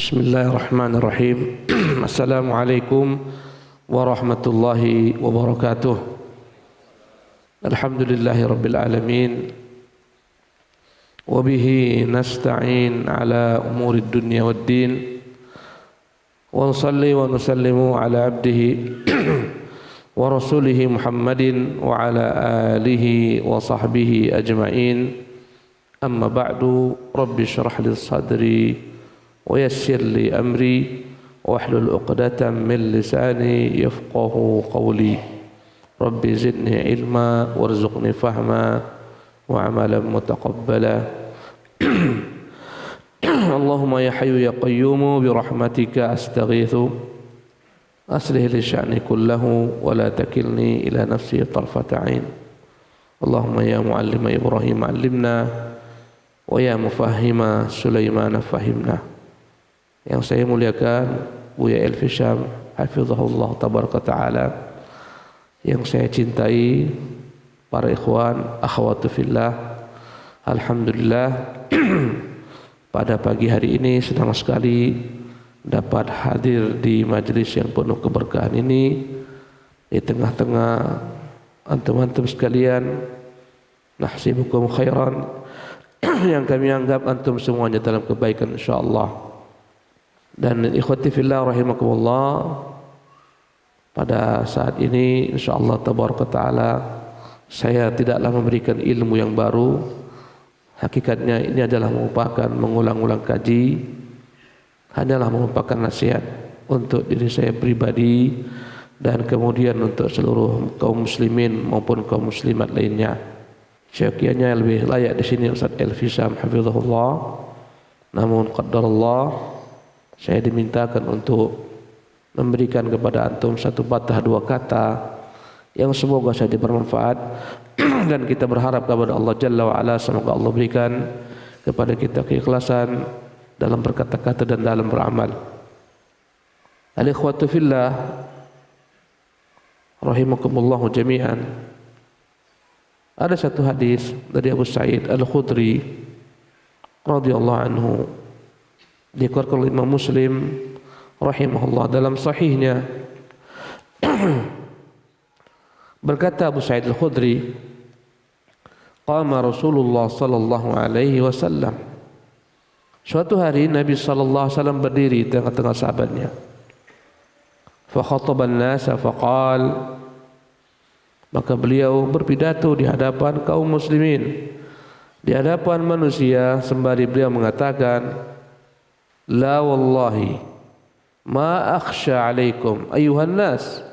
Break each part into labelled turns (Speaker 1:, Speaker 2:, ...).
Speaker 1: Bismillahirrahmanirrahim. Assalamualaikum warahmatullahi wabarakatuh. Alhamdulillahi rabbil alamin. Wa bihi nasta'in ala umuri dunya waddin. Wa nusalli wa nusallimu ala abdihi wa rasulihi Muhammadin wa ala alihi wa sahbihi ajma'in. Amma ba'du. Rabbi syrah li sadri ويسر لي أمري واحلل عقدة من لساني يفقه قولي ربي زدني علما وارزقني فهما وعملا متقبلا اللهم يا حي يا قيوم برحمتك أستغيث أصلح لي شأني كله ولا تكلني إلى نفسي طرفة عين اللهم يا معلم إبراهيم علمنا ويا مفهم سليمان فهمنا. Yang saya muliakan Buya Elfi Syam hafizahullah tabaraka ta'ala, yang saya cintai para ikhwan akhwatu fillah, alhamdulillah pada pagi hari ini senang sekali dapat hadir di majlis yang penuh keberkahan ini, di tengah-tengah antum-antum sekalian. Nahsibukum khairan yang kami anggap antum semuanya dalam kebaikan insyaallah. Dan ikhwati fillah rahimakumullah, pada saat ini insyaallah tabaraka taala saya tidaklah memberikan ilmu yang baru. Hakikatnya ini adalah merupakan mengulang-ulang kaji, hanyalah merupakan nasihat untuk diri saya pribadi dan kemudian untuk seluruh kaum muslimin maupun kaum muslimat lainnya. Syakiannya lebih layak di sini Ustaz Elfi Syam hafizahullah. Namun qaddarallah, saya dimintakan untuk memberikan kepada antum satu patah dua kata yang semoga saja bermanfaat dan kita berharap kepada Allah Jalla wa Ala semoga Allah berikan kepada kita keikhlasan dalam berkata-kata dan dalam beramal. Al-ikhwatu fillah rahimakumullah jami'an. Ada satu hadis dari Abu Sa'id Al-Khudri radhiyallahu anhu, dikeluarkan oleh Imam Muslim rahimahullah dalam sahihnya. Berkata Abu Sa'id Al-Khudri, qama Rasulullah sallallahu alaihi wasallam. Suatu hari Nabi sallallahu alaihi wasallam berdiri di tengah-tengah sahabatnya. Fa khataba an-nasa fa qala, maka beliau berpidato di hadapan kaum muslimin, di hadapan manusia, sembari beliau mengatakan, la wallahi ma akhsha alaikum ayuhan nas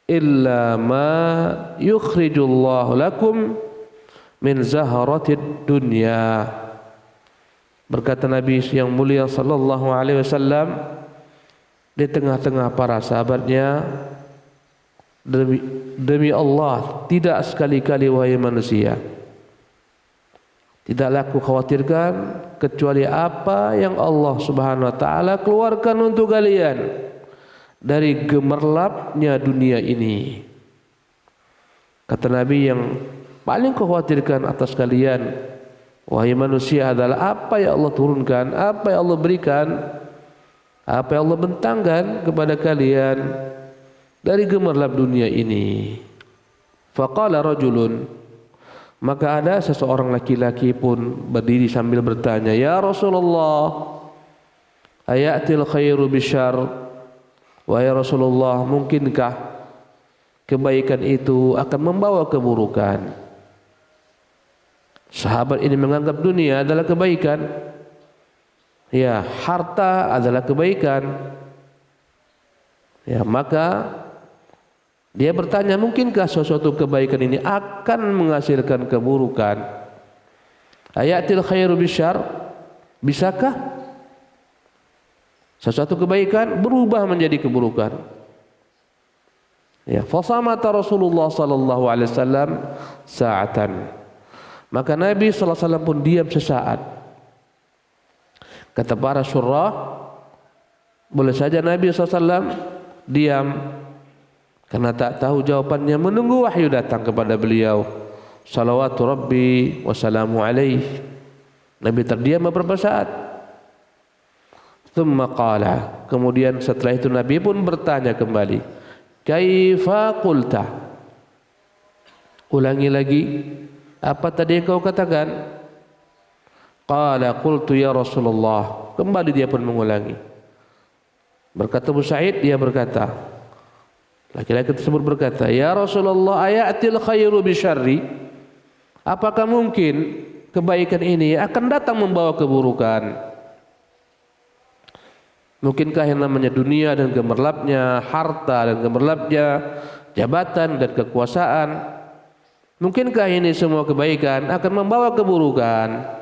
Speaker 1: illa ma yukhrijullahu lakum min zaharatid dunya. Berkata Nabi yang mulia sallallahu alaihi wasallam di tengah-tengah para sahabatnya, demi Allah tidak sekali-kali wahai manusia, tidaklah aku khawatirkan kecuali apa yang Allah Subhanahu wa taala keluarkan untuk kalian dari gemerlapnya dunia ini. Kata Nabi, yang paling khawatirkan atas kalian wahai manusia adalah apa yang Allah turunkan, apa yang Allah berikan, apa yang Allah bentangkan kepada kalian dari gemerlap dunia ini. Faqala rajulun, maka ada seseorang laki-laki pun berdiri sambil bertanya, ya Rasulullah, ayatil khairu bisyar, wahai Rasulullah, mungkinkah kebaikan itu akan membawa keburukan? Sahabat ini menganggap dunia adalah kebaikan, ya, harta adalah kebaikan, ya, maka dia bertanya, mungkinkah sesuatu kebaikan ini akan menghasilkan keburukan? Ayatil khairu bisyar, bisakah sesuatu kebaikan berubah menjadi keburukan? Ya, fasamata Rasulullah sallallahu alaihi wasallam sa'atan. Maka Nabi sallallahu alaihi wasallam pun diam sesaat. Kata para syurah, boleh saja Nabi sallallahu alaihi wasallam diam karena tak tahu jawabannya, menunggu wahyu datang kepada beliau. Salawatu Rabbi wassalamu alaihi. Nabi terdiam beberapa saat. Thumma qala, kemudian setelah itu Nabi pun bertanya kembali, kaifa qulta? Ulangi lagi, apa tadi yang kau katakan? Qala qultu ya Rasulullah. Kembali dia pun mengulangi. Berkata Abu Sa'id, dia berkata, laki-laki tersebut berkata, ya Rasulullah, ayatil khairu bisyarri? Apakah mungkin kebaikan ini akan datang membawa keburukan? Mungkinkah yang namanya dunia dan gemerlapnya, harta dan gemerlapnya, jabatan dan kekuasaan, mungkinkah ini semua kebaikan akan membawa keburukan?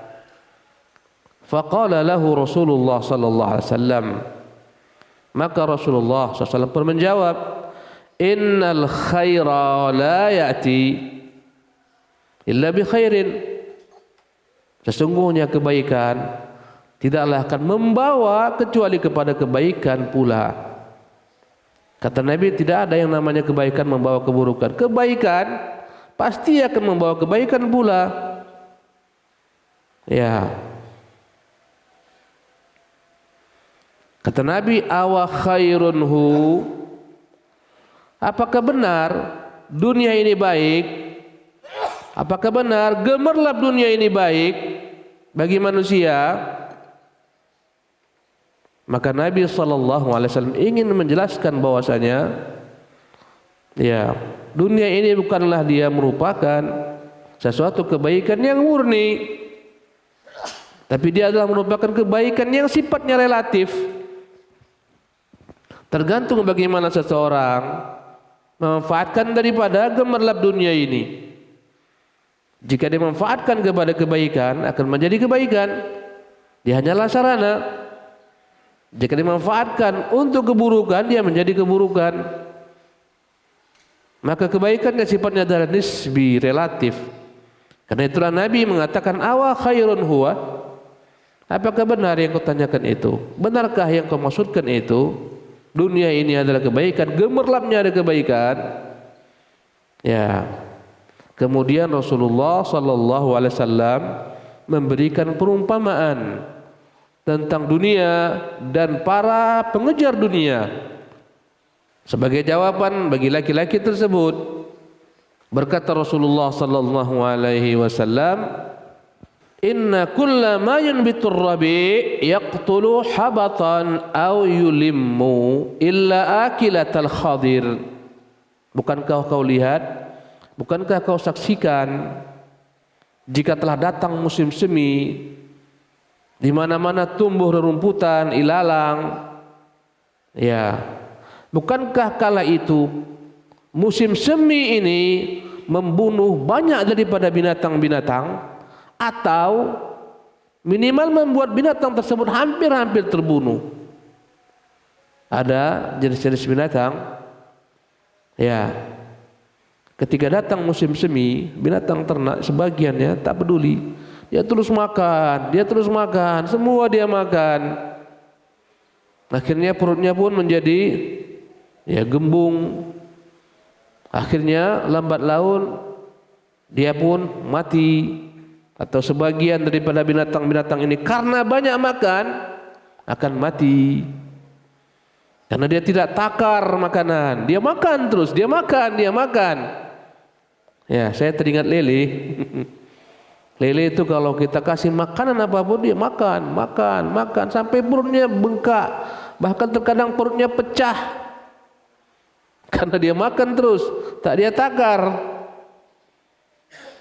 Speaker 1: Faqala lahu Rasulullah sallallahu alaihi wasallam. Maka Rasulullah sallallahu alaihi wasallam menjawab, innal khaira la ya'ti illa bi khairin. Sesungguhnya kebaikan tidaklah akan membawa kecuali kepada kebaikan pula. Kata Nabi, tidak ada yang namanya kebaikan membawa keburukan. Kebaikan pasti akan membawa kebaikan pula. Ya. Kata Nabi, awa khairunhu? Apakah benar dunia ini baik? Apakah benar gemerlap dunia ini baik bagi manusia? Maka Nabi SAW ingin menjelaskan bahwasanya, ya, dunia ini bukanlah dia merupakan sesuatu kebaikan yang murni, tapi dia adalah merupakan kebaikan yang sifatnya relatif. Tergantung bagaimana seseorang memanfaatkan daripada gemerlap dunia ini. Jika dia memanfaatkan kepada kebaikan, akan menjadi kebaikan. Dia hanyalah sarana. Jika dimanfaatkan untuk keburukan, dia menjadi keburukan. Maka kebaikannya sifatnya adalah nisbi, relatif. Karena itulah Nabi mengatakan, awa khairun huwa? Apakah benar yang kau tanyakan itu? Benarkah yang kau maksudkan itu? Dunia ini adalah kebaikan, gemerlapnya ada kebaikan. Ya. Kemudian Rasulullah sallallahu alaihi wasallam memberikan perumpamaan tentang dunia dan para pengejar dunia. Sebagai jawaban bagi laki-laki tersebut, berkata Rasulullah sallallahu alaihi wasallam, inna kulla ma yunbitur rabi' yaqtulu habatan aw yulimmu illa akilatal khadir. Bukankah kau lihat, bukankah kau saksikan, jika telah datang musim semi, di mana-mana tumbuh rerumputan, ilalang, ya, bukankah kala itu musim semi ini membunuh banyak daripada binatang-binatang, atau minimal membuat binatang tersebut hampir-hampir terbunuh? Ada jenis-jenis binatang, ya, ketika datang musim semi, binatang ternak sebagiannya tak peduli. Dia terus makan, semua dia makan. Akhirnya perutnya pun menjadi, ya, gembung. Akhirnya lambat laun dia pun mati, atau sebagian daripada binatang-binatang ini karena banyak makan akan mati. Karena dia tidak takar makanan, dia makan terus, dia makan. Ya, saya teringat lele. Lele itu kalau kita kasih makanan apapun dia makan sampai perutnya bengkak, bahkan terkadang perutnya pecah karena dia makan terus, tak dia takar.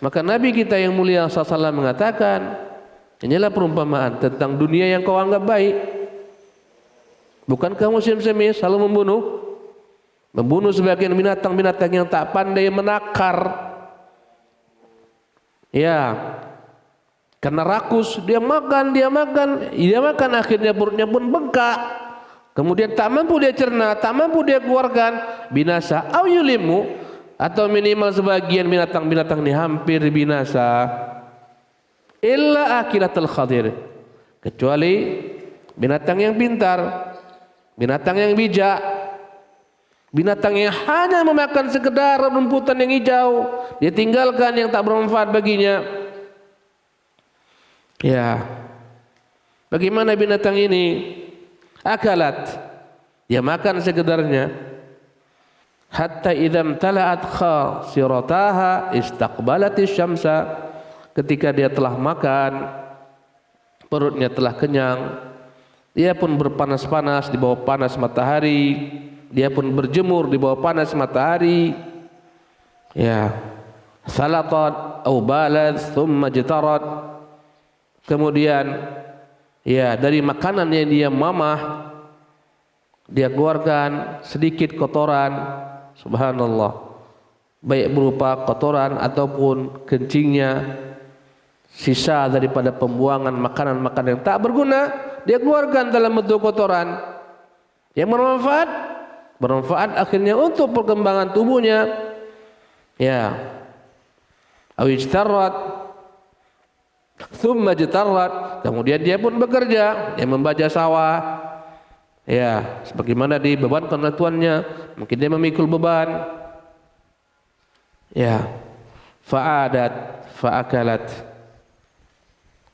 Speaker 1: Maka Nabi kita yang mulia SAW mengatakan, inilah perumpamaan tentang dunia yang kau anggap baik. Bukankah musim semi selalu membunuh sebagian binatang-binatang yang tak pandai menakar? Ya, karena rakus dia makan, akhirnya perutnya pun bengkak. Kemudian tak mampu dia cerna, tak mampu dia keluarkan, binasa. Au yulimu, atau minimal sebagian binatang-binatang ini hampir binasa. Illa akilatul khadir, kecuali binatang yang pintar, binatang yang bijak, binatang yang hanya memakan sekedar rumputan yang hijau, dia tinggalkan yang tak bermanfaat baginya. Ya, bagaimana binatang ini? Akalat, dia makan sekedarnya. Hatta idam tala'at khasirataha istaqbalatis syamsa. Ketika dia telah makan, perutnya telah kenyang, dia pun berpanas-panas di bawah panas matahari, dia pun berjemur di bawah panas matahari. Ya, salatat au balat thumma jtarat. Kemudian ya, dari makanan yang dia mamah, dia keluarkan sedikit kotoran, subhanallah, baik berupa kotoran ataupun kencingnya, sisa daripada pembuangan makanan-makanan yang tak berguna, dia keluarkan dalam bentuk kotoran yang bermanfaat akhirnya untuk perkembangan tubuhnya. Ya, awijtarrat thumma jtarrat, kemudian dia pun bekerja, dia membaca sawah, ya, sebagaimana dibebankan oleh tuannya, mungkin dia memikul beban, ya, fa'adat fa'akalat.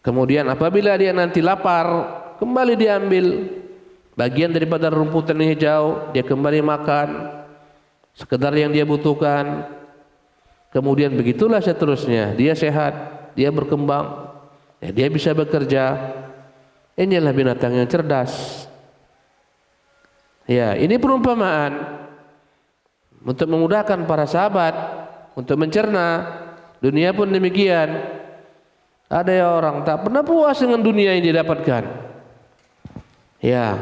Speaker 1: Kemudian apabila dia nanti lapar, kembali diambil bagian daripada rumputan yang hijau, dia kembali makan sekedar yang dia butuhkan. Kemudian begitulah seterusnya, dia sehat, dia berkembang, ya, dia bisa bekerja. Inilah binatang yang cerdas. Ya, ini perumpamaan untuk memudahkan para sahabat untuk mencerna. Dunia pun demikian. Ada orang tak pernah puas dengan dunia yang didapatkan. Ya,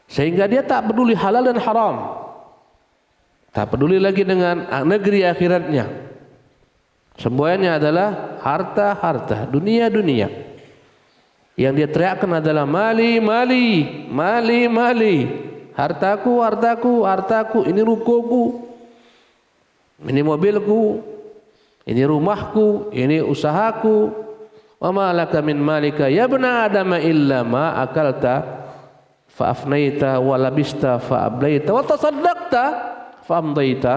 Speaker 1: sehingga dia tak peduli halal dan haram, tak peduli lagi dengan negeri akhiratnya. Semuanya adalah harta-harta, dunia-dunia. Yang dia teriakkan adalah mali, mali, mali, mali. Hartaku, hartaku, hartaku. Ini rukoku, ini mobilku, ini rumahku, ini usahaku. Wa ma laka min malika ya ibna adama illa ma akalta fa afnaita wa labista fa ablaita wa tasaddaqta fa amdaita.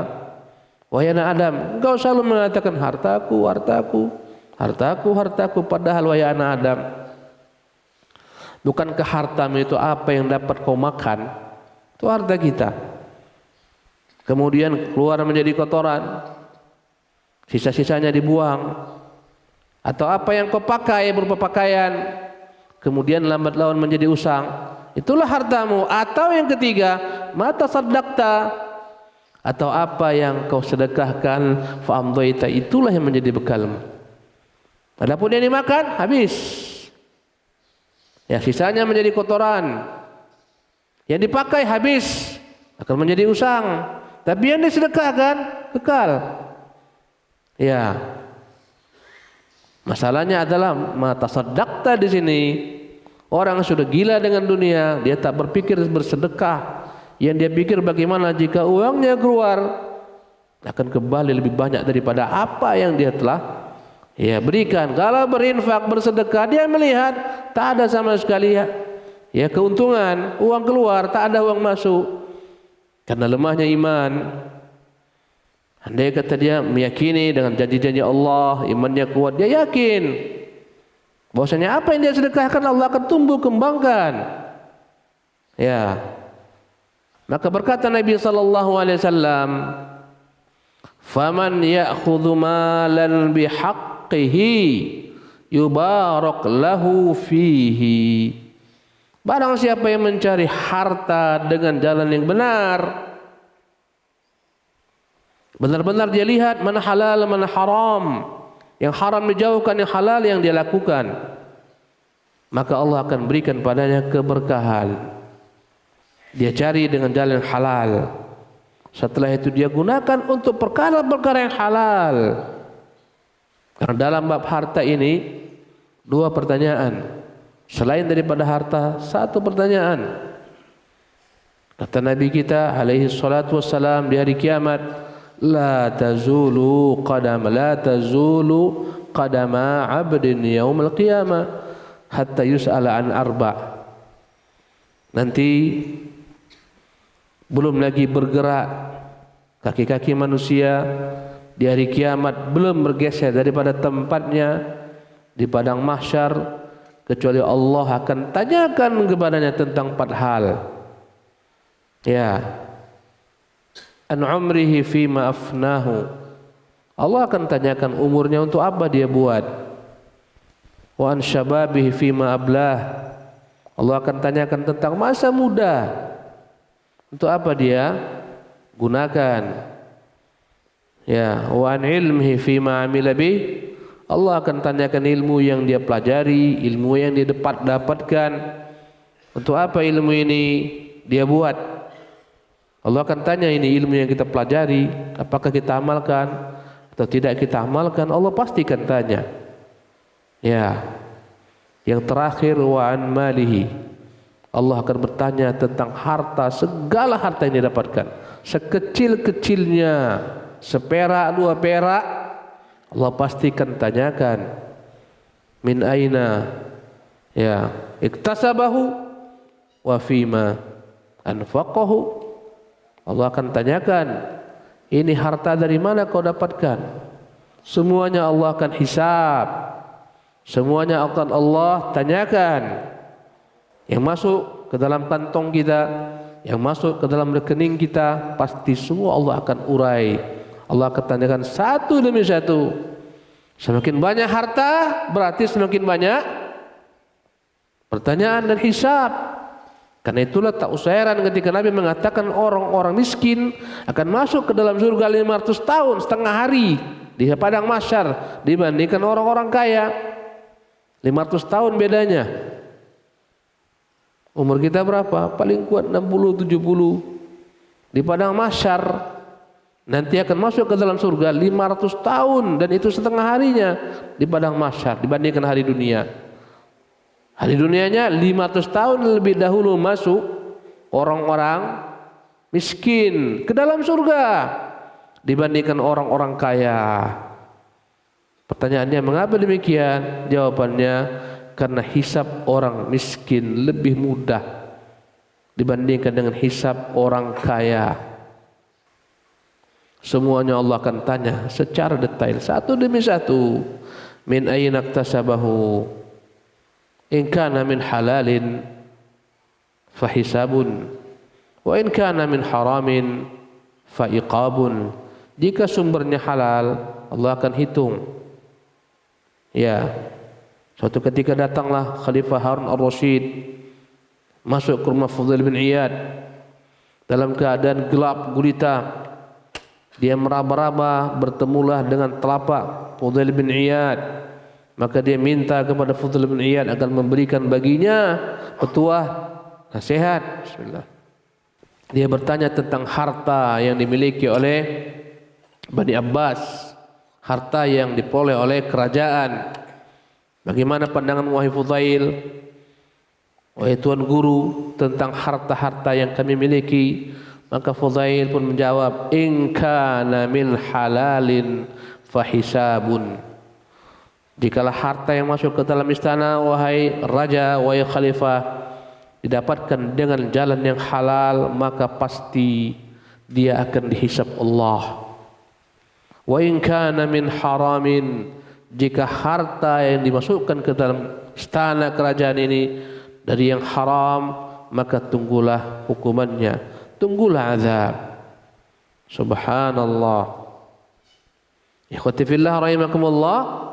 Speaker 1: Wahai anak Adam, engkau selalu mengatakan hartaku, hartaku, hartaku, hartaku, padahal wahai anak Adam, bukankah hartamu itu apa yang dapat kau makan? Itu harta kita. Kemudian keluar menjadi kotoran, sisa-sisanya dibuang. Atau apa yang kau pakai berupa pakaian, kemudian lambat laun menjadi usang. Itulah hartamu. Atau yang ketiga, mata saddaqta, atau apa yang kau sedekahkan, fa'amdaita, itulah yang menjadi bekalmu. Adapun yang dimakan, habis. Ya, sisanya menjadi kotoran. Yang dipakai habis, akan menjadi usang. Tapi yang disedekahkan kekal. Ya. Masalahnya adalah mata saddaqta di sini. Orang sudah gila dengan dunia, dia tak berpikir bersedekah. Yang dia pikir bagaimana jika uangnya keluar akan kembali lebih banyak daripada apa yang dia telah berikan. Kalau berinfak, bersedekah, dia melihat tak ada sama sekali keuntungan. Uang keluar, tak ada uang masuk. Karena lemahnya iman. Andai kata dia meyakini dengan janji-janji Allah, imannya kuat, dia yakin bahwasanya apa yang dia sedekahkan Allah akan tumbuh kembangkan. Ya. Maka berkata Nabi sallallahu alaihi wasallam, "Faman ya'khudhu malan bihaqqihi yubarak lahu fihi." Barang siapa yang mencari harta dengan jalan yang benar, benar-benar dia lihat mana halal, mana haram. Yang haram dijauhkan, yang halal yang dia lakukan, maka Allah akan berikan padanya keberkahan. Dia cari dengan jalan yang halal. Setelah itu dia gunakan untuk perkara-perkara yang halal. Karena dalam bab harta ini dua pertanyaan. Selain daripada harta, satu pertanyaan. Kata Nabi kita alaihi salatu wassalam di hari kiamat, la tazulu qadama 'abdin yaumil qiyamah hatta yus'ala an arba'. Nanti belum lagi bergerak kaki-kaki manusia di hari kiamat, belum bergeser daripada tempatnya di padang mahsyar kecuali Allah akan tanyakan kepadanya tentang 4 hal. Ya. An umrihi fima afnahu. Allah akan tanyakan umurnya untuk apa dia buat. Wa an syababihi fima ablah. Allah akan tanyakan tentang masa muda. Untuk apa dia gunakan. Ya, wa an ilmihi fima amila bih. Allah akan tanyakan ilmu yang dia pelajari, ilmu yang dia dapatkan. Untuk apa ilmu ini dia buat? Allah akan tanya ini ilmu yang kita pelajari, apakah kita amalkan atau tidak kita amalkan? Allah pasti akan tanya. Ya. Yang terakhir wa an malihi. Allah akan bertanya tentang harta, segala harta yang dia dapatkan. Sekecil-kecilnya, seperak, 2 perak, Allah pasti akan tanyakan. Min aina ya iktasabahu wa fima anfaqahu. Allah akan tanyakan, ini harta dari mana kau dapatkan? Semuanya Allah akan hisab. Semuanya akan Allah tanyakan. Yang masuk ke dalam kantong kita, yang masuk ke dalam rekening kita, pasti semua Allah akan urai. Allah akan tanyakan satu demi satu. Semakin banyak harta, berarti semakin banyak pertanyaan dan hisab. Karena itulah tak usah heran ketika Nabi mengatakan orang-orang miskin akan masuk ke dalam surga 500 tahun setengah hari di padang mahsyar dibandingkan orang-orang kaya. 500 tahun bedanya. Umur kita berapa? Paling kuat 60, 70. Di padang mahsyar nanti akan masuk ke dalam surga 500 tahun dan itu setengah harinya di padang mahsyar dibandingkan hari dunia. Hari dunianya 500 tahun lebih dahulu masuk orang-orang miskin ke dalam surga dibandingkan orang-orang kaya. Pertanyaannya, mengapa demikian? Jawabannya, karena hisab orang miskin lebih mudah dibandingkan dengan hisab orang kaya. Semuanya Allah akan tanya secara detail, satu demi satu. Min ayna iktasabahu? In kana min halalin fahisabun, wa in kana min haramin faiqabun. Jika sumbernya halal, Allah akan hitung. Ya, suatu ketika datanglah Khalifah Harun al-Rasyid masuk ke rumah Fudail bin Iyad dalam keadaan gelap gulita. Dia meraba-raba, bertemulah dengan telapak Fudail bin Iyad. Maka dia minta kepada Fudail bin Iyad agar memberikan baginya petuah, nasihat. Bismillah. Dia bertanya tentang harta yang dimiliki oleh Bani Abbas, harta yang diperoleh oleh kerajaan. Bagaimana pandangan wahai Fudail, wahai tuan guru, tentang harta-harta yang kami miliki? Maka Fudail pun menjawab, in kana min halalin fahisabun. Jikalau harta yang masuk ke dalam istana, wahai raja, wahai khalifah, didapatkan dengan jalan yang halal, maka pasti dia akan dihisab Allah. Wa in kana min haramin, jika harta yang dimasukkan ke dalam istana kerajaan ini dari yang haram, maka tunggulah hukumannya, tunggulah azab. Subhanallah. Ikhwati fillah rahimakumullah.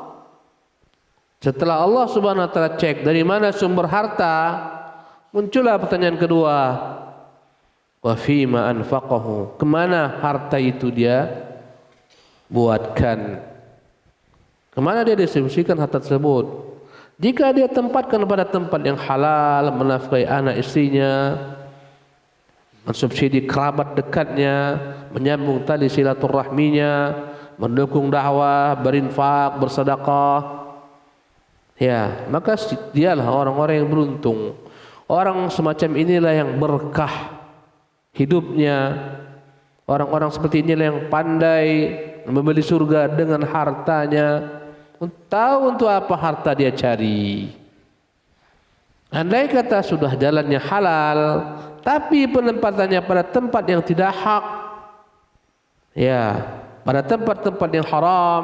Speaker 1: Setelah Allah Subhanahu wa taala cek dari mana sumber harta, muncullah pertanyaan kedua. Wa fima anfaqahu? Kemana harta itu dia buatkan? Kemana dia distribusikan harta tersebut? Jika dia tempatkan pada tempat yang halal, menafkahi anak istrinya, mensubsidi kerabat dekatnya, menyambung tali silaturahminya, mendukung dakwah, berinfak, bersedekah, ya, maka dialah orang-orang yang beruntung. Orang semacam inilah yang berkah hidupnya. Orang-orang seperti inilah yang pandai membeli surga dengan hartanya. Tahu untuk apa harta dia cari. Andai kata sudah jalannya halal, tapi penempatannya pada tempat yang tidak hak, ya, pada tempat-tempat yang haram,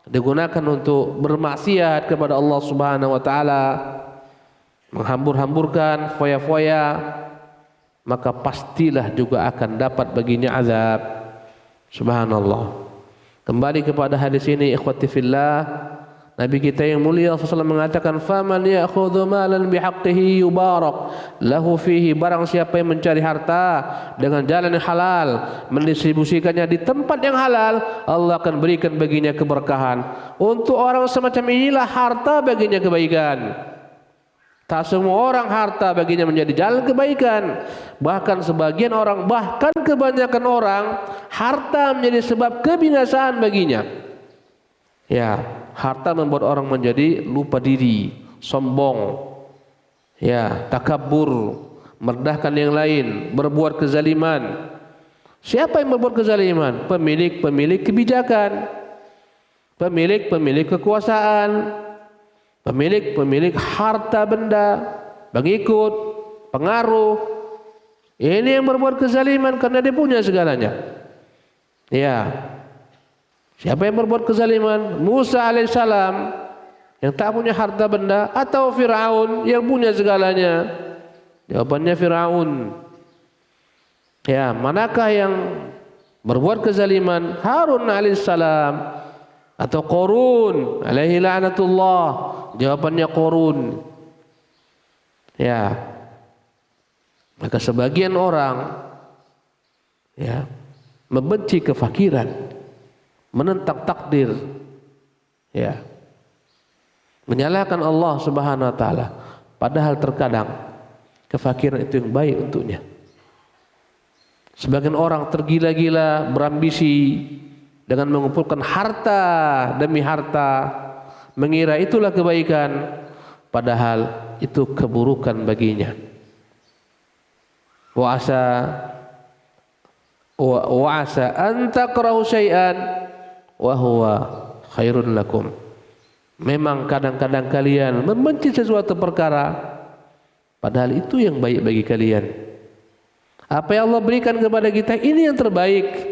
Speaker 1: digunakan untuk bermaksiat kepada Allah Subhanahu wa taala, menghambur-hamburkan foya-foya, maka pastilah juga akan dapat baginya azab. Subhanallah. Kembali kepada hadis ini, ikhwati fillah, Nabi kita yang mulia SAW mengatakan, faman ya'khudhu malan bihaqqihi yubarak lahu fihi, barang siapa yang mencari harta dengan jalan yang halal, mendistribusikannya di tempat yang halal, Allah akan berikan baginya keberkahan. Untuk orang semacam inilah harta baginya kebaikan. Tak semua orang harta baginya menjadi jalan kebaikan. Bahkan sebagian orang, bahkan kebanyakan orang, harta menjadi sebab kebinasaan baginya. Ya, harta membuat orang menjadi lupa diri, sombong, ya, takabur, merendahkan yang lain, berbuat kezaliman. Siapa yang berbuat kezaliman? Pemilik-pemilik kebijakan, pemilik-pemilik kekuasaan, pemilik-pemilik harta benda, pengikut, pengaruh. Ini yang berbuat kezaliman karena dia punya segalanya. Ya. Siapa yang berbuat kezaliman? Musa alaihissalam yang tak punya harta benda, atau Fir'aun yang punya segalanya? Jawabannya Fir'aun. Ya, manakah yang berbuat kezaliman? Harun alaihissalam atau Qarun alaihi la'natullah? Jawabannya Qarun. Ya. Maka sebagian orang, ya, membenci kefakiran, menentang takdir, ya, menyalahkan Allah Subhanahu wa taala, padahal terkadang kefakiran itu yang baik untuknya. Sebagian orang tergila-gila berambisi dengan mengumpulkan harta demi harta, mengira itulah kebaikan, padahal itu keburukan baginya. Wa asa an takrahu syai'an wa huwa khairun lakum. Memang kadang-kadang kalian membenci sesuatu perkara, padahal itu yang baik bagi kalian. Apa yang Allah berikan kepada kita ini yang terbaik.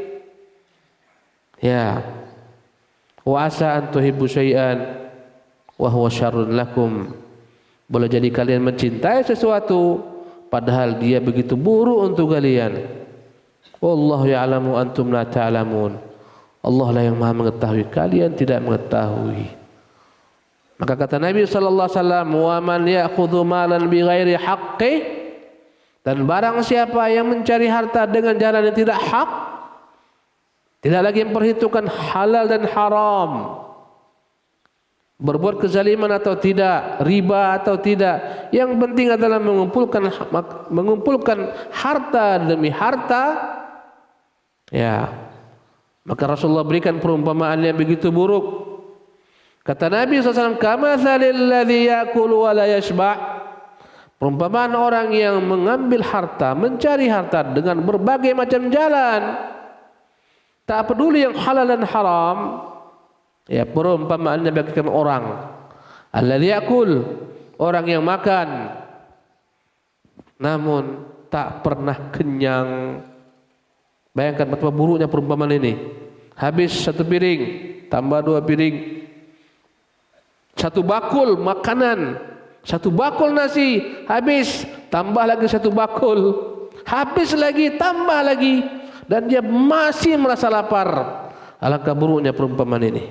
Speaker 1: Ya. Wa asa an tuhibbu syai'an wa huwa syarrun lakum. Boleh jadi kalian mencintai sesuatu padahal dia begitu buruk untuk kalian. Wallahu ya'lamu antum la ta'lamun. Allah lah yang Maha mengetahui, kalian tidak mengetahui. Maka kata Nabi sallallahu alaihi wasallam, "Wa man ya'khudhu malan bighairi haqqi," dan barang siapa yang mencari harta dengan jalan yang tidak hak, tidak lagi memperhitungkan halal dan haram, berbuat kezaliman atau tidak, riba atau tidak, yang penting adalah mengumpulkan harta demi harta, ya, maka Rasulullah berikan perumpamaan yang begitu buruk. Kata Nabi SAW, kamathalil ladzi ya'kulu wa la yashba'. Perumpamaan orang yang mengambil harta, mencari harta dengan berbagai macam jalan, tak peduli yang halal dan haram. Ya, perumpamaannya bagaikan orang alladzi ya'kul, orang yang makan namun tak pernah kenyang. Bayangkan betapa buruknya perumpamaan ini. Habis satu piring, tambah dua piring, satu bakul makanan, satu bakul nasi, habis, tambah lagi satu bakul, habis lagi, tambah lagi, dan dia masih merasa lapar. Alangkah buruknya perumpamaan ini.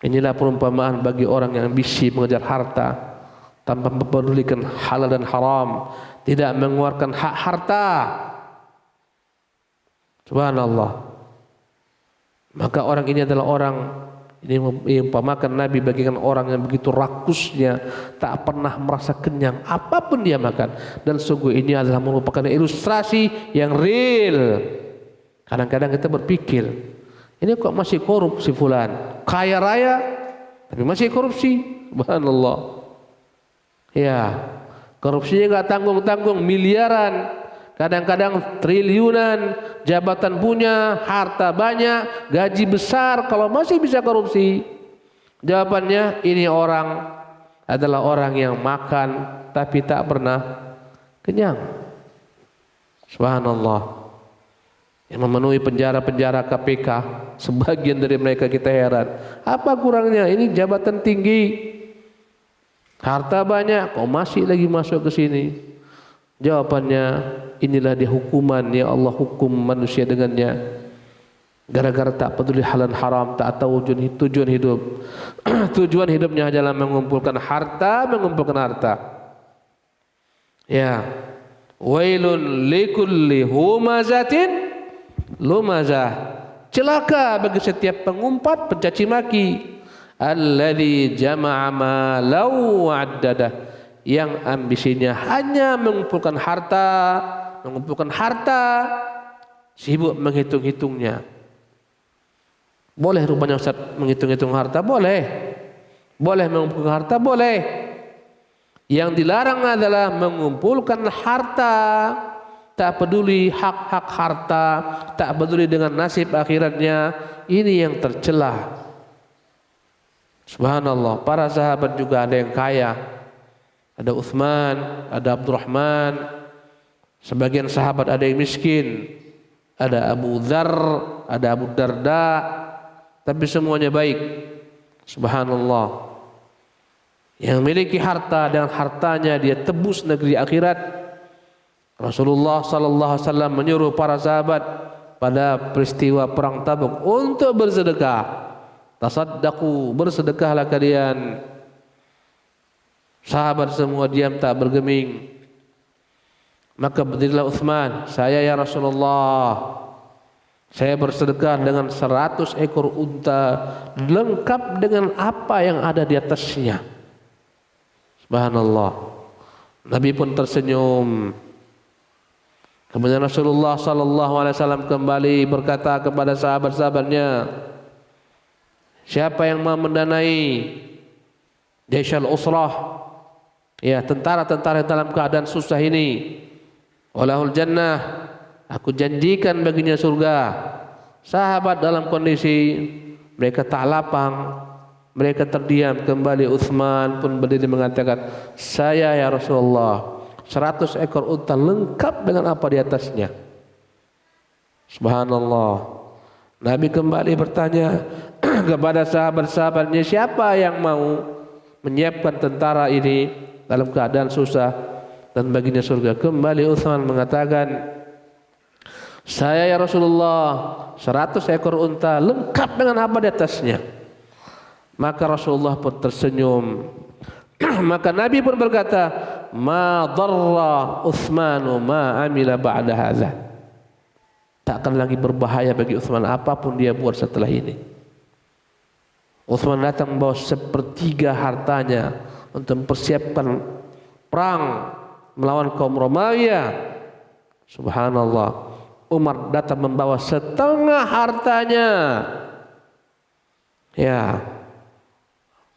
Speaker 1: Inilah perumpamaan bagi orang yang ambisi mengejar harta tanpa mempedulikan halal dan haram, tidak mengeluarkan hak harta. Subhanallah. Maka orang ini adalah orang ini mengumpamakan Nabi bagikan orang yang begitu rakusnya, tak pernah merasa kenyang apapun dia makan. Dan sungguh ini adalah merupakan ilustrasi yang real. Kadang-kadang kita berpikir, ini kok masih korupsi fulan, kaya raya tapi masih korupsi. Subhanallah. Ya, korupsinya enggak tanggung-tanggung, miliaran. Kadang-kadang triliunan, jabatan punya, harta banyak, gaji besar, kalau masih bisa korupsi. Jawabannya, ini orang adalah orang yang makan tapi tak pernah kenyang. Subhanallah. yang memenuhi penjara-penjara KPK. Sebagian dari mereka kita heran, apa kurangnya? Ini jabatan tinggi, harta banyak, kok masih lagi masuk ke sini? Jawabannya, inilah dia hukuman ya Allah hukum manusia dengannya. Gara-gara tak peduli halal haram, tak tahu tujuan hidup. Tujuan hidupnya hanyalah mengumpulkan harta, Ya, wailun likulli humazatin lumazah. Celaka bagi setiap pengumpat, pencaci maki. Alladzi jama'a malau wa'addadah, yang ambisinya hanya mengumpulkan harta, sibuk menghitung-hitungnya. Boleh rupanya Ustaz menghitung-hitung harta? Boleh. Boleh mengumpulkan harta? Boleh. Yang dilarang adalah mengumpulkan harta, tak peduli hak-hak harta, tak peduli dengan nasib akhiratnya. Ini yang tercela. Subhanallah, para sahabat juga ada yang kaya. Ada Utsman, ada Abdurrahman. Sebagian sahabat ada yang miskin. Ada Abu Dzar, ada Abu Darda. Tapi semuanya baik. Subhanallah. Yang memiliki harta, dan hartanya dia tebus negeri akhirat. Rasulullah sallallahu alaihi wasallam menyuruh para sahabat pada peristiwa perang Tabuk untuk bersedekah. Tasaddaqu, bersedekahlah kalian. Sahabat semua diam tak bergeming. Maka berdirilah Utsman, saya ya Rasulullah, saya bersedekah dengan 100 ekor unta lengkap dengan apa yang ada di atasnya. Subhanallah. Nabi pun tersenyum. Kemudian Rasulullah sallallahu alaihi wasallam kembali berkata kepada sahabat-sahabatnya, siapa yang mau mendanai Jaisyal Usrah, ya tentara-tentara dalam keadaan susah ini, walahul jannah, aku janjikan baginya surga. Sahabat dalam kondisi mereka tak lapang, mereka terdiam. Kembali Utsman pun berdiri mengatakan, saya ya Rasulullah, 100 ekor unta lengkap dengan apa di atasnya. Subhanallah. Nabi kembali bertanya kepada sahabat-sahabatnya, siapa yang mau menyiapkan tentara ini dalam keadaan susah dan baginya surga? Kembali Utsman mengatakan, saya ya Rasulullah, 100 ekor unta lengkap dengan apa di atasnya. Maka Rasulullah pun tersenyum. Maka Nabi pun berkata, ma dharra Utsmanu ma amila ba'da hadza. Tak akan lagi berbahaya bagi Utsman apapun dia buat setelah ini. Utsman datang membawa 1/3 hartanya untuk mempersiapkan perang melawan kaum Romawi. Subhanallah. Umar datang membawa 1/2 hartanya. Ya.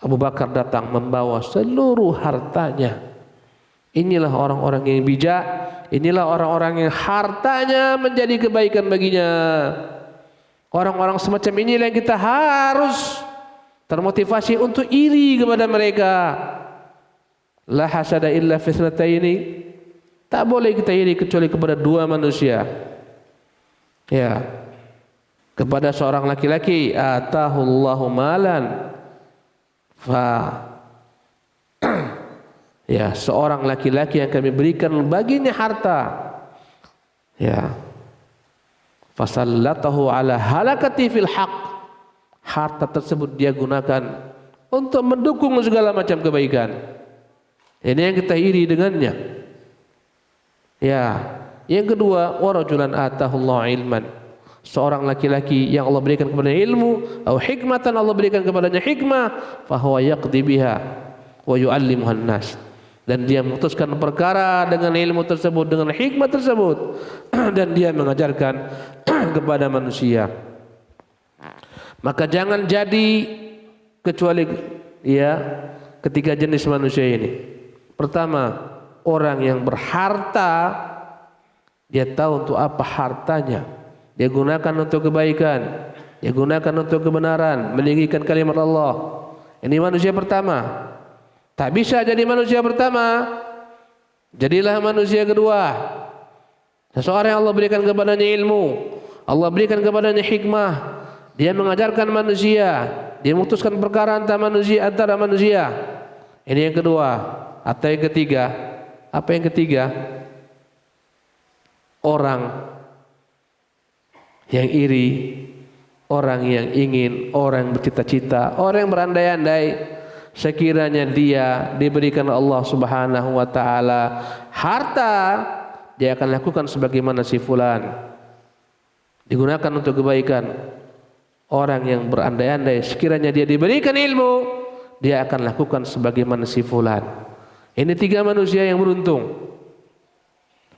Speaker 1: Abu Bakar datang membawa seluruh hartanya. Inilah orang-orang yang bijak. Inilah orang-orang yang hartanya menjadi kebaikan baginya. Orang-orang semacam inilah yang kita harus termotivasi untuk iri kepada mereka. La hasada illa fitnataini. Tak boleh kita iri kecuali kepada 2 manusia. Ya. Kepada seorang laki-laki, atahullahu malan. Ya, seorang laki-laki yang kami berikan baginya harta. Ya. Fasallatahu ala halakati fil haq. Harta tersebut dia gunakan untuk mendukung segala macam kebaikan. Ini yang kita iri dengannya. Ya. Yang kedua, warajulan atahullahu ilman. Seorang laki-laki yang Allah berikan kepadanya ilmu, atau hikmatan, Allah berikan kepadanya hikmah, fahuwa yaqdi biha wa yu'allimuhan nas. Dan dia memutuskan perkara dengan ilmu tersebut, dengan hikmah tersebut, dan dia mengajarkan kepada manusia. Maka jangan jadi kecuali ya ketiga jenis manusia ini. Pertama, orang yang berharta, dia tahu untuk apa hartanya. Dia gunakan untuk kebaikan, dia gunakan untuk kebenaran, meninggikan kalimat Allah. Ini manusia pertama. Tak bisa jadi manusia pertama, jadilah manusia kedua. Seseorang yang Allah berikan kepadanya ilmu, Allah berikan kepadanya hikmah, dia mengajarkan manusia, dia memutuskan perkara antara manusia. Ini yang kedua. Atau yang ketiga, apa yang ketiga? Orang yang iri, orang yang ingin, orang yang bercita-cita, orang yang berandai-andai, sekiranya dia diberikan Allah Subhanahu wa taala harta, dia akan lakukan sebagaimana si fulan. Digunakan untuk kebaikan. Orang yang berandai-andai, sekiranya dia diberikan ilmu, dia akan lakukan sebagaimana si fulan. Ini 3 manusia yang beruntung.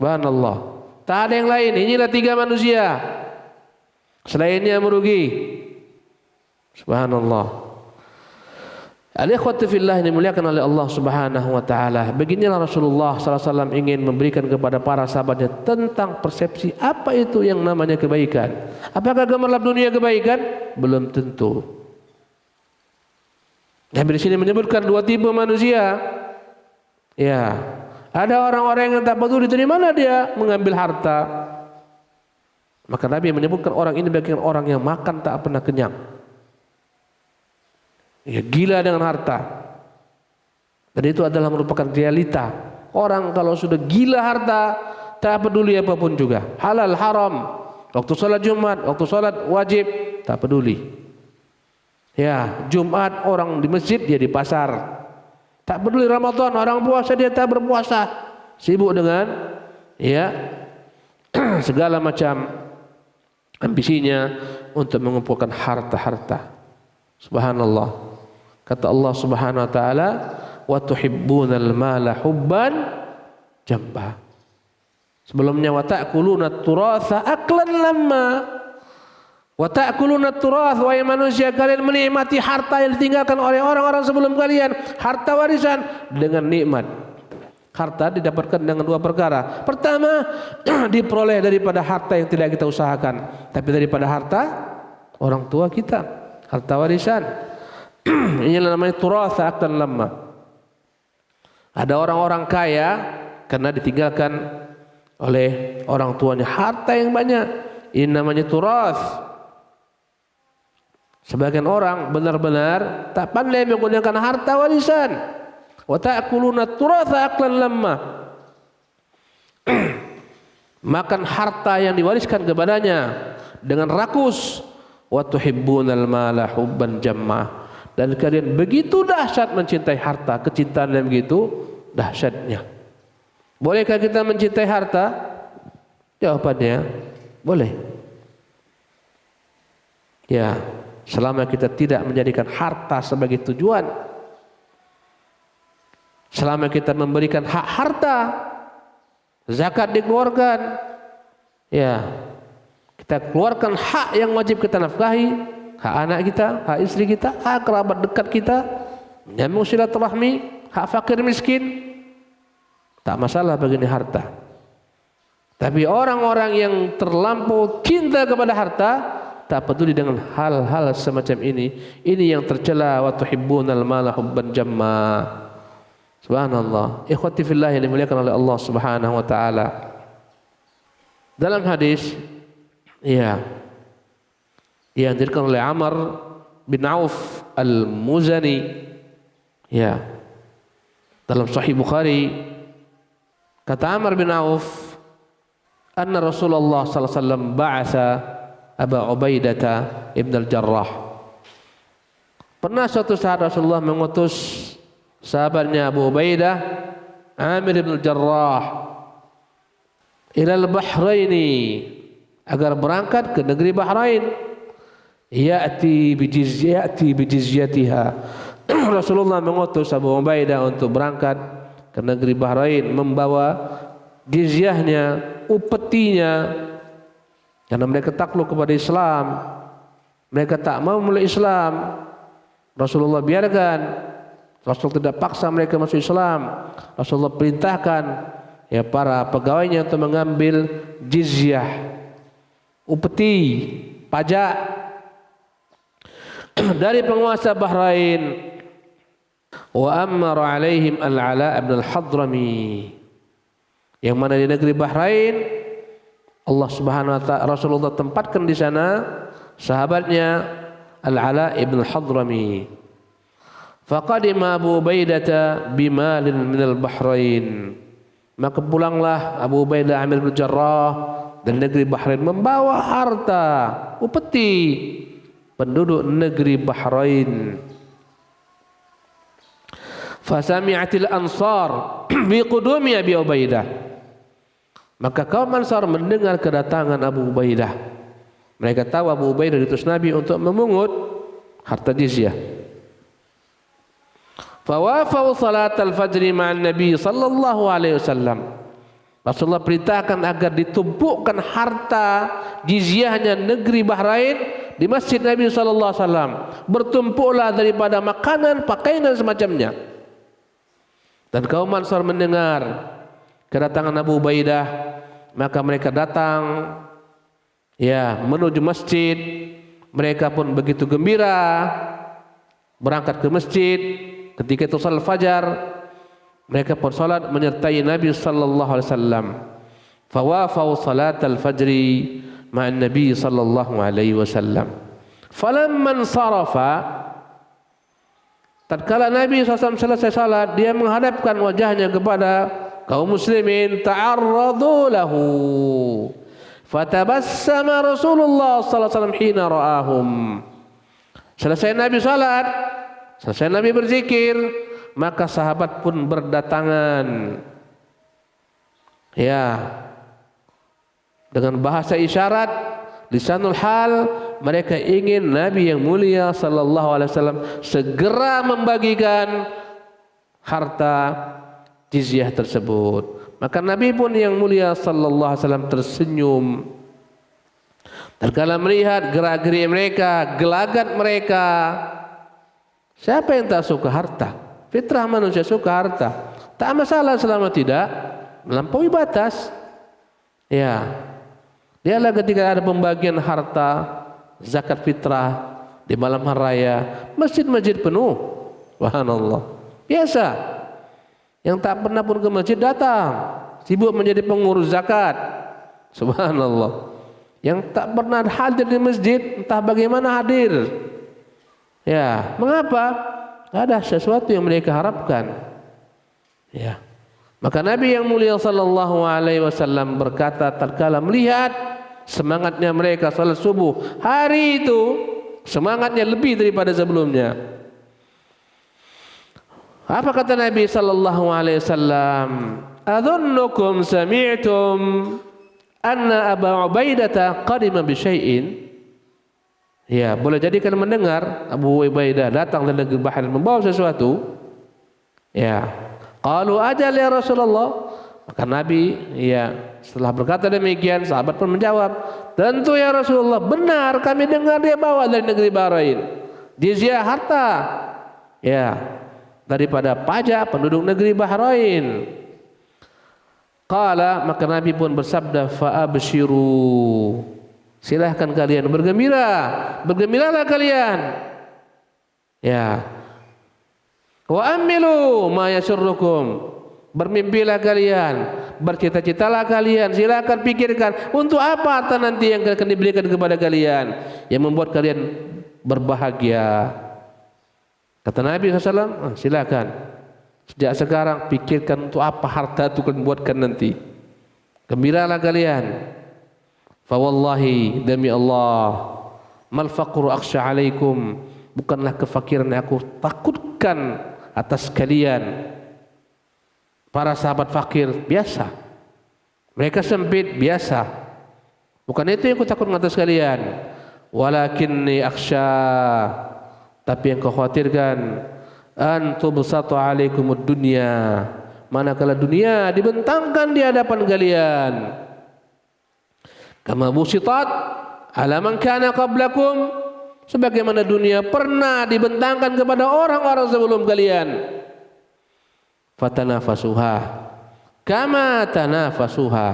Speaker 1: Subhanallah. Tak ada yang lain. Inilah 3 manusia. Selainnya merugi. Subhanallah. Al-ikhwati fillah yang dimuliakan oleh Allah Subhanahu wa taala. Beginilah Rasulullah sallallahu alaihi wasallam ingin memberikan kepada para sahabatnya tentang persepsi apa itu yang namanya kebaikan. Apakah gemerlap dunia kebaikan? Belum tentu. Nabi di sini menyebutkan 2 tipe manusia. Ya, ada orang-orang yang tak peduli dari mana dia mengambil harta. Maka Nabi menyebutkan orang ini bagian orang yang makan tak pernah kenyang. Ya, gila dengan harta. Dan itu adalah merupakan realita. Orang kalau sudah gila harta, tak peduli apapun juga. Halal, haram, waktu sholat Jumat, waktu sholat wajib, tak peduli. Ya, Jumat orang di masjid, dia di pasar. Tak peduli Ramadan, orang puasa, dia tak berpuasa. Sibuk dengan ya segala macam ambisinya untuk mengumpulkan harta-harta. Subhanallah. Kata Allah Subhanahu wa taala, "Wa tuhibbunal mala hubban jamma." Sebelumnya wa ta'kuluna turatha aklan lamma. Wa ta'kuluna turath, wahai manusia, kalian menikmati harta yang ditinggalkan oleh orang-orang sebelum kalian, harta warisan dengan nikmat. Harta didapatkan dengan 2 perkara. Pertama, diperoleh daripada harta yang tidak kita usahakan, tapi daripada harta orang tua kita, harta warisan. Inilah namanya turatha aklan lamma. Ada orang-orang kaya karena ditinggalkan oleh orang tuanya harta yang banyak. Ini namanya turath. Sebagian orang benar-benar tak pandai menggunakan harta warisan. Wa ta'kuluna turatha aklan lamma. Makan harta yang diwariskan kepadanya dengan rakus. Wa tuhibbunal mala hubban jamma. Dan kalian begitu dahsyat mencintai harta, kecintaan yang begitu dahsyatnya. Bolehkah kita mencintai harta? Jawabannya, boleh. Ya, selama kita tidak menjadikan harta sebagai tujuan. Selama kita memberikan hak harta, zakat dikeluarkan, ya, kita keluarkan hak yang wajib kita nafkahi, hak anak kita, hak istri kita, hak kerabat dekat kita, menyambung silaturahmi, hak fakir miskin, tak masalah begini harta. Tapi orang-orang yang terlampau cinta kepada harta, tak peduli dengan hal-hal semacam ini yang tercela. Wa tuhibbunal mala hubban jamma. Subhanallah. Ikhwati fillah yang dimuliakan oleh Allah Subhanahu wa taala. Dalam hadis, ya, yang diriwayatkan oleh Amr bin Auf Al-Muzani, ya, dalam Sahih Bukhari, kata Amr bin Auf, anna Rasulullah sallallahu alaihi wasallam ba'atha Abu Ubaidah ibn al-Jarrah. Pernah suatu saat Rasulullah mengutus sahabatnya Abu Ubaidah Amir ibn al-Jarrah ila al-Bahraini, agar berangkat ke negeri Bahrain. Ya'ti bijizyatiha. Rasulullah mengutus Abu Ubaidah untuk berangkat ke negeri Bahrain, membawa jizyahnya, upetinya, karena mereka takluk kepada Islam, mereka tak mau meluk Islam. Rasulullah biarkan, Rasul tidak paksa mereka masuk Islam. Rasulullah perintahkan ya para pegawainya untuk mengambil jizyah, upeti, pajak dari penguasa Bahrain. Wa amara alaihim al-Ala bin al-Hadrami, yang mana di negeri Bahrain Allah Subhanahu wa taala Rasulullah tempatkan di sana sahabatnya Al-Ala ibn Hadrami. Faqadima Abu Ubaidah bimalin minal Bahrain. Maka pulanglah Abu Ubaidah Amir bin Jarrah dari negeri Bahrain membawa harta upeti penduduk negeri Bahrain. Fasami'atil ansar biqudumi Abi Ubaidah. Maka kaum Ansar mendengar kedatangan Abu Ubaidah. Mereka tahu Abu Ubaidah diutus Nabi untuk memungut harta jizyah. Fawafau salat al-fajr ma'an Nabi sallallahu alaihi wasallam. Rasulullah perintahkan agar ditumpukkan harta jizyahnya negeri Bahrain di masjid Nabi sallallahu alaihi wasallam. Bertumpuklah daripada makanan, pakaian dan semacamnya. Dan kaum Ansar mendengar kedatangan Abu Ubaidah, maka mereka datang menuju masjid. Mereka pun begitu gembira berangkat ke masjid. Ketika itu salat fajar, mereka pun salat menyertai Nabi sallallahu alaihi wasallam. Fawafau salat al-fajri ma'an Nabi sallallahu alaihi wasallam. Falamman sarafa, tatkala Nabi SAW selesai salat, dia menghadapkan wajahnya kepada kaum muslimin, ta'arradu lahu. Fatabassama Rasulullah sallallahu alaihi wasallam hina ra'ahum. Selesai Nabi salat, selesai Nabi berzikir, maka sahabat pun berdatangan. Dengan bahasa isyarat, lisanul hal, mereka ingin Nabi yang mulia sallallahu alaihi wasallam segera membagikan harta jizyah tersebut. Maka Nabi pun yang mulia sallallahu alaihi wasallam tersenyum tatkala melihat gerak-gerik mereka, gelagat mereka. Siapa yang tak suka harta? Fitrah manusia suka harta. Tak masalah selama tidak melampaui batas. Dialah ketika ada pembagian harta zakat fitrah di malam hari raya, masjid-masjid penuh. Subhanallah. Biasa. Yang tak pernah pun ke masjid datang, sibuk menjadi pengurus zakat. Subhanallah. Yang tak pernah hadir di masjid, entah bagaimana hadir. Mengapa? Ada sesuatu yang mereka harapkan. Maka Nabi yang mulia sallallahu alaihi wasallam berkata tatkala melihat semangatnya mereka salat subuh hari itu, semangatnya lebih daripada sebelumnya. Apa kata Nabi sallallahu alaihi wasallam? Adhunnukum sami'tum anna Abu Ubaidah qadima bi syai'in. Boleh jadi kalian mendengar Abu Ubaidah datang dari negeri Bahrain membawa sesuatu. Qalu ajal ya Rasulullah. Maka Nabi setelah berkata demikian, sahabat pun menjawab, tentu ya Rasulullah, benar kami dengar dia bawa dari negeri Bahrain jizyah harta daripada pajak penduduk negeri Bahrain. Qala, maka Nabi pun bersabda, fa'abshiru, silahkan kalian bergembira, bergembiralah kalian. Wa amilu ma yasurrukum, bermimpilah kalian, bercita-citalah kalian, silakan pikirkan untuk apa harta nanti yang akan diberikan kepada kalian yang membuat kalian berbahagia. Kata Nabi SAW, silakan sejak sekarang pikirkan untuk apa harta itu akan membuatkan nanti. Gembiralah kalian. Fa wallahi, demi Allah, mal faqru akhsha alaikum, bukanlah kefakiran yang aku takutkan atas kalian. Para sahabat fakir biasa, mereka sempit biasa, bukan itu yang aku takut atas kalian. Walakinni akhsha, tapi yang kau khawatirkan, antubsatu alaikumud dunya, manakala dunia dibentangkan di hadapan kalian, kama busitat ala man kana qablakum, sebagaimana dunia pernah dibentangkan kepada orang-orang sebelum kalian. Fatanafasuha kama tanafasuha,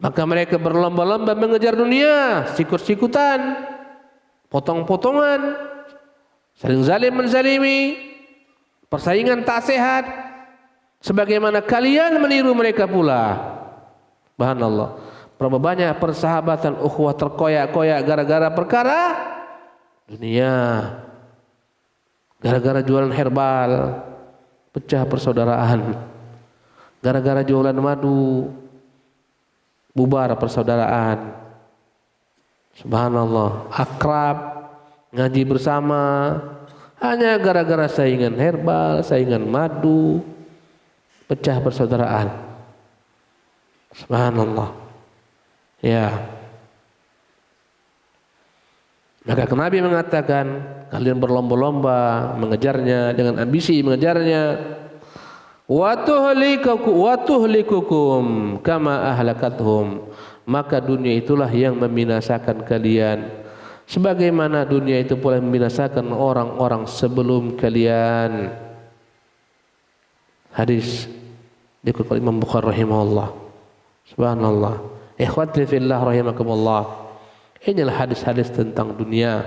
Speaker 1: maka mereka berlomba-lomba mengejar dunia, sikut-sikutan, potong-potongan, saling zalim menzalimi, persaingan tak sehat, sebagaimana kalian meniru mereka pula. Subhanallah. Berapa banyak persahabatan ukhuwah terkoyak-koyak gara-gara perkara dunia. Gara-gara jualan herbal pecah persaudaraan. Gara-gara jualan madu bubar persaudaraan. Subhanallah, akrab ngaji bersama hanya gara-gara saingan herbal, saingan madu, pecah persaudaraan. Subhanallah. Ya. Maka Nabi mengatakan, kalian berlomba-lomba mengejarnya dengan ambisi mengejarnya. Wa tuhlikukum kama ahlakathum. Maka dunia itulah yang membinasakan kalian, sebagaimana dunia itu pula membinasakan orang-orang sebelum kalian. Hadis dikutip Imam Bukhari rahimahullah. Subhanallah. Ikhwati fillah rahimakumullah. Inilah hadis-hadis tentang dunia.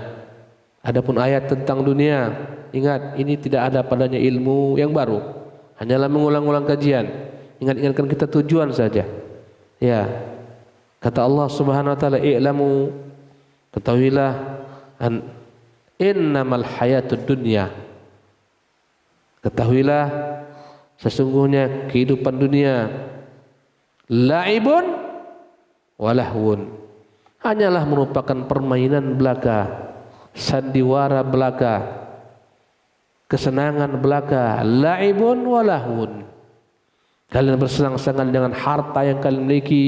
Speaker 1: Adapun ayat tentang dunia, ingat ini tidak ada padanya ilmu yang baru. Hanyalah mengulang-ulang kajian. Ingat-ingatkan kita tujuan saja. Ya. Kata Allah Subhanahu wa taala, "I'lamu", ketahuilah, innamal hayatud dunya. Ketahuilah sesungguhnya kehidupan dunia la'ibun walahwun, hanyalah merupakan permainan belaka, sandiwara belaka, kesenangan belaka. La'ibun walahwun, kalian bersenang-senang dengan harta yang kalian miliki,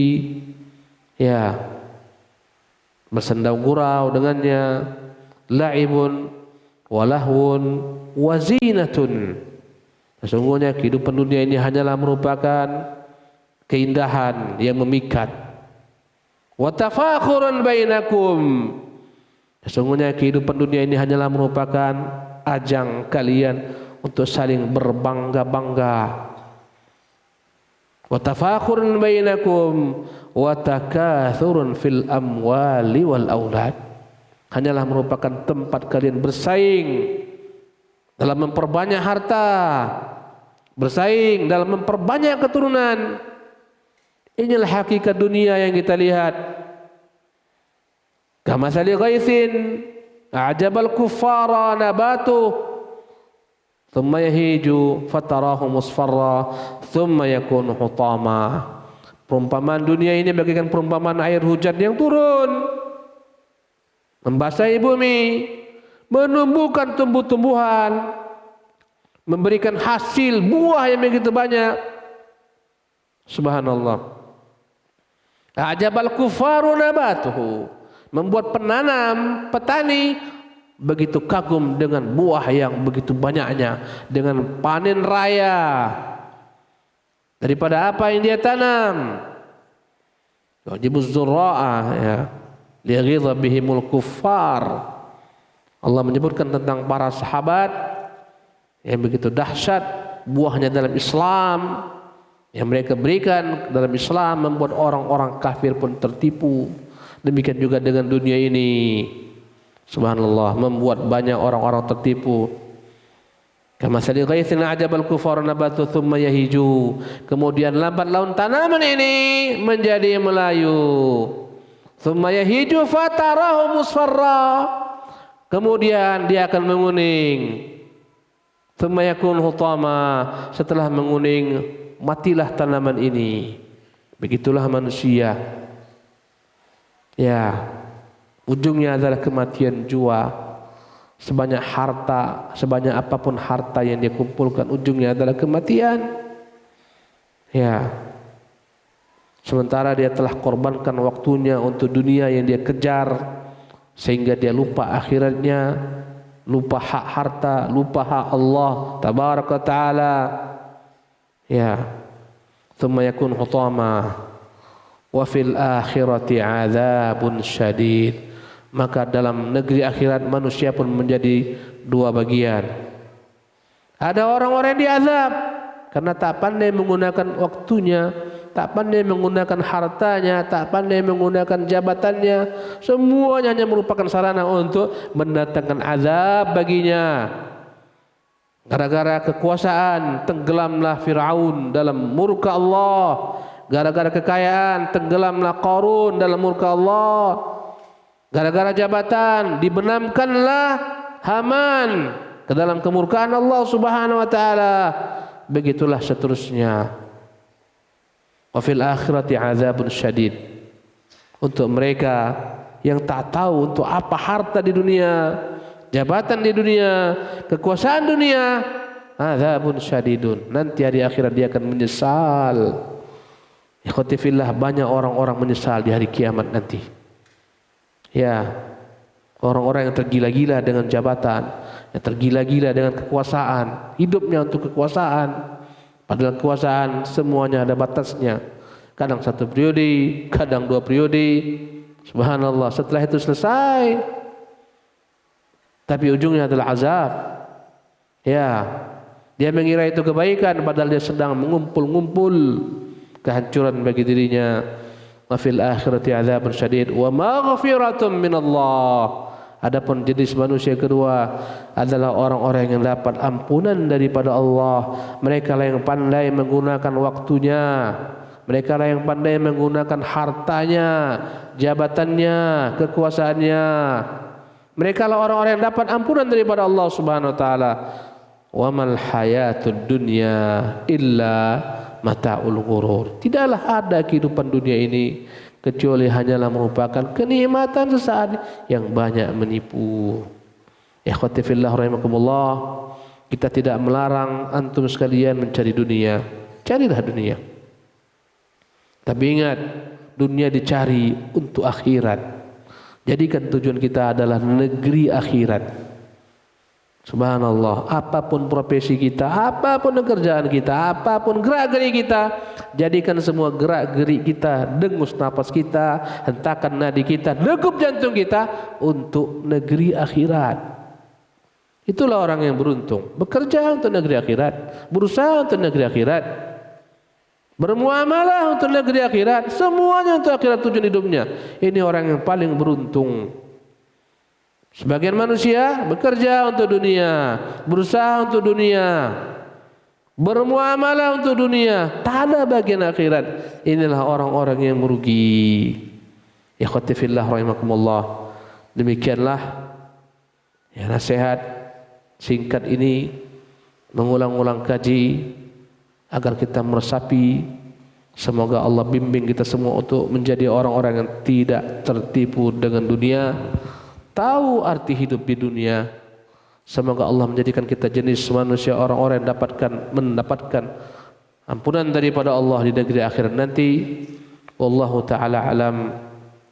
Speaker 1: ya, bersendau gurau dengannya. La'ibun walahwun wazinatun, sesungguhnya kehidupan dunia ini hanyalah merupakan keindahan yang memikat. Wa tafakhurun bainakum, sesungguhnya kehidupan dunia ini hanyalah merupakan ajang kalian untuk saling berbangga-bangga. Wa tafakhurun bainakum wa takathurun fil amwali wal aulad, hanyalah merupakan tempat kalian bersaing dalam memperbanyak harta, bersaing dalam memperbanyak keturunan. Inilah hakikat dunia yang kita lihat. Kamathali ghaithin a'jabal kuffara nabatuh thumma yahiju fatarahu musfarra thumma yakunu hutama. Perumpamaan dunia ini bagaikan perumpamaan air hujan yang turun membasahi bumi, menumbuhkan tumbuh-tumbuhan, memberikan hasil buah yang begitu banyak. Subhanallah. Ajabal kufaru nabatuhu, membuat penanam, petani begitu kagum dengan buah yang begitu banyaknya, dengan panen raya daripada apa yang dia tanam. Wajibuz zurra'ah, ya, liyaghidha bihimul kuffar. Allah menyebutkan tentang para sahabat yang begitu dahsyat buahnya dalam Islam, yang mereka berikan dalam Islam, membuat orang-orang kafir pun tertipu. Demikian juga dengan dunia ini. Subhanallah, membuat banyak orang-orang tertipu. Kamathali ghaithin a'jabal kuffara nabatu thumma yahiju, kemudian lambat laun tanaman ini menjadi melayu. Thumma yahiju fatarahu musfarra, kemudian dia akan menguning. Thumma yakun hutama, setelah menguning matilah tanaman ini. Begitulah manusia. Ya, ujungnya adalah kematian jua. Sebanyak harta, sebanyak apapun harta yang dia kumpulkan, ujungnya adalah kematian. Ya. Sementara dia telah korbankan waktunya untuk dunia yang dia kejar, sehingga dia lupa akhiratnya, lupa hak harta, lupa hak Allah tabaraka taala. Ya, thumma yakun hutama wa fil akhirati adzabun syadid. Maka dalam negeri akhirat manusia pun menjadi dua bagian. Ada orang-orang yang diazab karena tak pandai menggunakan waktunya, tak pandai menggunakan hartanya, tak pandai menggunakan jabatannya. Semuanya hanya merupakan sarana untuk mendatangkan azab baginya. Gara-gara kekuasaan tenggelamlah Fir'aun dalam murka Allah. Gara-gara kekayaan tenggelamlah Qarun dalam murka Allah. Gara-gara jabatan dibenamkanlah Haman ke dalam kemurkaan Allah Subhanahu wa taala. Begitulah seterusnya. Wa fil akhirati adzabun syadid. Untuk mereka yang tak tahu untuk apa harta di dunia, jabatan di dunia, kekuasaan dunia, adzabun syadidun. Nanti hari akhirat dia akan menyesal. Ikhwati fillah, banyak orang-orang menyesal di hari kiamat nanti. Ya, orang-orang yang tergila-gila dengan jabatan, yang tergila-gila dengan kekuasaan, hidupnya untuk kekuasaan. Padahal kekuasaan semuanya ada batasnya. Kadang 1 periode, kadang 2 periode. Subhanallah, setelah itu selesai. Tapi ujungnya adalah azab. Ya, dia mengira itu kebaikan padahal dia sedang mengumpul-ngumpul kehancuran bagi dirinya. Wa fil akhirati adzabun syadid wa maghfiratun minallah. Adapun jenis manusia kedua adalah orang-orang yang dapat ampunan daripada Allah. Mereka lah yang pandai menggunakan waktunya, mereka lah yang pandai menggunakan hartanya, jabatannya, kekuasaannya. Mereka lah orang-orang yang dapat ampunan daripada Allah Subhanahu wa taala. Wa mal hayatud dunya illa mata'ul ghurur. Tidaklah ada kehidupan dunia ini kecuali hanyalah merupakan kenikmatan sesaat yang banyak menipu. Ikhwati fillah rahimakumullah, kita tidak melarang antum sekalian mencari dunia. Carilah dunia. Tapi ingat, dunia dicari untuk akhirat. Jadikan tujuan kita adalah negeri akhirat. Subhanallah, apapun profesi kita, apapun pekerjaan kita, apapun gerak-gerik kita, jadikan semua gerak-gerik kita, dengus napas kita, hentakan nadi kita, degup jantung kita untuk negeri akhirat. Itulah orang yang beruntung. Bekerja untuk negeri akhirat, berusaha untuk negeri akhirat, bermuamalah untuk negeri akhirat, semuanya untuk akhirat tujuan hidupnya. Ini orang yang paling beruntung. Sebagian manusia bekerja untuk dunia, berusaha untuk dunia, bermuamalah untuk dunia, tak ada bagian akhirat. Inilah orang-orang yang merugi. Ikhwati fillah rahimakumullah. Demikianlah ya nasihat singkat ini, mengulang-ulang kaji agar kita meresapi. Semoga Allah bimbing kita semua untuk menjadi orang-orang yang tidak tertipu dengan dunia, tahu arti hidup di dunia. Semoga Allah menjadikan kita jenis manusia orang-orang yang mendapatkan ampunan daripada Allah di negeri akhirat nanti. Wallahu ta'ala alam.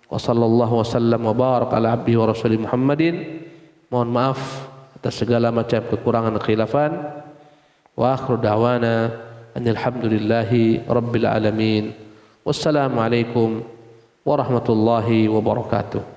Speaker 1: Wa sallallahu wasallam wa barak ala abdihi wa rasulih Muhammadin. Mohon maaf atas segala macam kekurangan dan khilafan. Wa akhiru da'wana alhamdulillahi rabbil alamin. Wassalamualaikum warahmatullahi wabarakatuh.